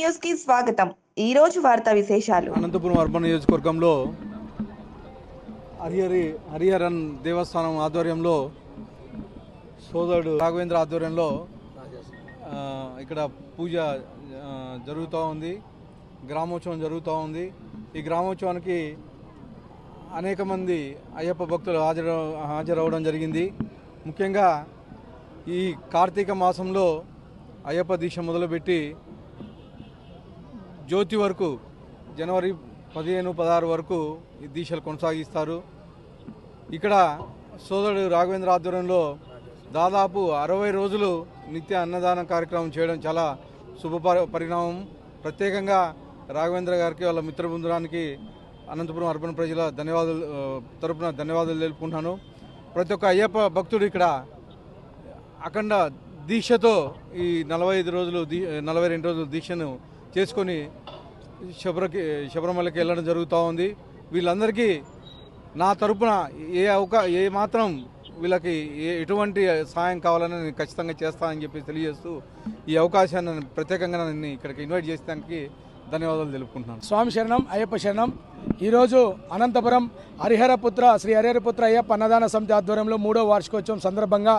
News కి స్వాగతం। ఈ రోజు వార్తా విశేషాలు। అనంతపురం అర్బన్ నియోజకవర్గంలో హరిహరన్ దేవస్థానం ఆధ్వర్యంలో సోదరుడు రాఘవేంద్ర ఆధ్వర్యంలో ఇక్కడ పూజ జరుగుతూ ఉంది, గ్రామోత్సవం జరుగుతూ ఉంది। ఈ గ్రామోత్సవానికి అనేక మంది అయ్యప్ప భక్తులు హాజరవడం జరిగింది। ముఖ్యంగా ఈ కార్తీక మాసంలో అయ్యప్ప దీక్ష మొదలుపెట్టి జ్యోతి వరకు జనవరి 15-16 వరకు ఈ దీక్షలు కొనసాగిస్తారు। ఇక్కడ సోదరుడు రాఘవేంద్ర ఆధ్వర్యంలో దాదాపు 60 రోజులు నిత్య అన్నదాన కార్యక్రమం చేయడం చాలా శుభ పరిణామం। ప్రత్యేకంగా రాఘవేంద్ర గారికి వాళ్ళ మిత్ర బృందానికి అనంతపురం అర్బన్ ప్రజల తరపున ధన్యవాదాలు తెలుపుకుంటున్నాను। ప్రతి ఒక్క అయ్యప్ప భక్తుడు ఇక్కడ అఖండ దీక్షతో ఈ 42 రోజులు దీక్షను చేసుకొని శబరిమలకి వెళ్ళడం జరుగుతూ ఉంది। వీళ్ళందరికీ నా తరపున ఏ మాత్రం వీళ్ళకి ఎటువంటి సాయం కావాలని నేను ఖచ్చితంగా చేస్తానని చెప్పి తెలియజేస్తూ ఈ అవకాశాన్ని ప్రత్యేకంగా నన్ను ఇక్కడికి ఇన్వైట్ చేసేదానికి ధన్యవాదాలు తెలుపుకుంటున్నాను। స్వామి శరణం, అయ్యప్ప శరణం। ఈరోజు అనంతపురం శ్రీ హరిహరపుత్ర అయ్యప్ప అన్నదాన సమితి ఆధ్వర్యంలో 3వ వార్షికోత్సవం సందర్భంగా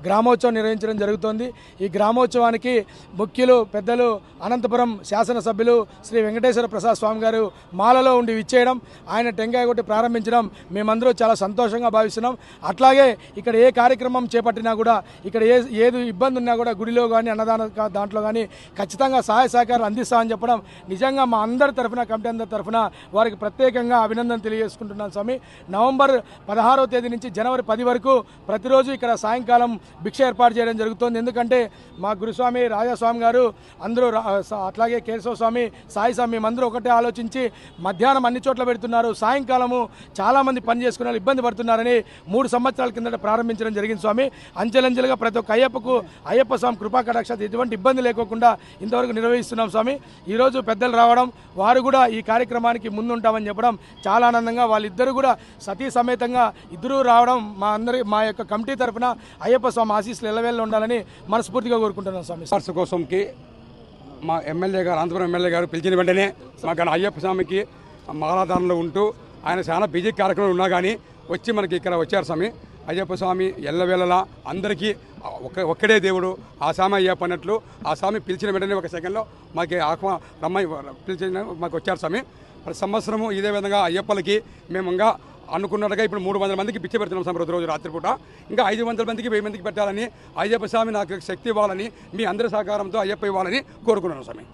గ్రామోత్సవం నిర్వహించడం జరుగుతోంది। ఈ గ్రామోత్సవానికి ముఖ్యులు పెద్దలు అనంతపురం శాసనసభ్యులు శ్రీ వెంకటేశ్వర ప్రసాద్ స్వామి గారు మాలలో ఉండి విచ్చేయడం, ఆయన టెంకాయ కొట్టి ప్రారంభించడం మేమందరూ చాలా సంతోషంగా భావిస్తున్నాం। అట్లాగే ఇక్కడ ఏ కార్యక్రమం చేపట్టినా కూడా, ఇక్కడ ఏది ఇబ్బంది ఉన్నా కూడా గుడిలో కానీ అన్నదాన దాంట్లో కానీ ఖచ్చితంగా సహాయ సహకారాలు అందిస్తామని చెప్పడం నిజంగా మా అందరి తరఫున, కమిటీ అందరి తరఫున వారికి ప్రత్యేకంగా అభినందన తెలియజేసుకుంటున్నాను స్వామి। నవంబర్ 16వ తేదీ నుంచి జనవరి 10 వరకు ప్రతిరోజు ఇక్కడ సాయంకాలం భిక్ష ఏర్పాటు చేయడం జరుగుతుంది। ఎందుకంటే మా గురుస్వామి రాజాస్వామి గారు అందరూ, అట్లాగే కేశవ స్వామి, సాయి స్వామి అందరూ ఒకటే ఆలోచించి మధ్యాహ్నం అన్ని చోట్ల పెడుతున్నారు, సాయంకాలము చాలామంది పని చేసుకునే వాళ్ళు ఇబ్బంది పడుతున్నారని 3 సంవత్సరాల కిందట ప్రారంభించడం జరిగింది స్వామి। అంచెలంచెలుగా ప్రతి ఒక్క అయ్యప్ప స్వామి కృపా కటాక్ష ఎటువంటి ఇబ్బంది లేకోకుండా ఇంతవరకు నిర్వహిస్తున్నాం స్వామి। ఈరోజు పెద్దలు రావడం, వారు కూడా ఈ కార్యక్రమానికి ముందుంటామని చెప్పడం చాలా ఆనందంగా, వాళ్ళిద్దరూ కూడా సతీ సమేతంగా ఇద్దరూ రావడం మా యొక్క కమిటీ తరఫున అయ్యప్ప స్వామి ఆశీస్సులు ఎల్లవేళ ఉండాలని మనస్ఫూర్తిగా కోరుకుంటున్నాం స్వామి। వార్షికోత్సవంకి మా ఎమ్మెల్యే గారు, అనంతపురం ఎమ్మెల్యే గారు పిలిచిన వెంటనే మాకు అయ్యప్ప స్వామికి మాలాధారణలో ఉంటూ ఆయన చాలా బిజీ కార్యక్రమాలు ఉన్నా కానీ వచ్చి మనకి ఇక్కడ వచ్చారు స్వామి। అయ్యప్ప స్వామి ఎల్లవేళలా అందరికీ ఒక్కడే దేవుడు, ఆ స్వామి అయ్యప్ప అన్నట్లు ఆ స్వామి పిలిచిన వెంటనే ఒక సెకండ్లో మాకు రమ్మని పిలిచిన మాకు వచ్చారు స్వామి। ప్రతి సంవత్సరము ఇదే విధంగా అయ్యప్పలకి మేము ఇంకా అనుకున్నట్టుగా ఇప్పుడు 300 మందికి పిచ్చి పెడుతున్నాం స్వామి రోజు రాత్రిపూట। ఇంకా 500 మందికి 1000 మందికి పెట్టాలని, అయ్యప్ప స్వామి నాకు శక్తి ఇవ్వాలని, మీ అందరి సహకారంతో అయ్యప్ప ఇవ్వాలని కోరుకున్నాను స్వామి।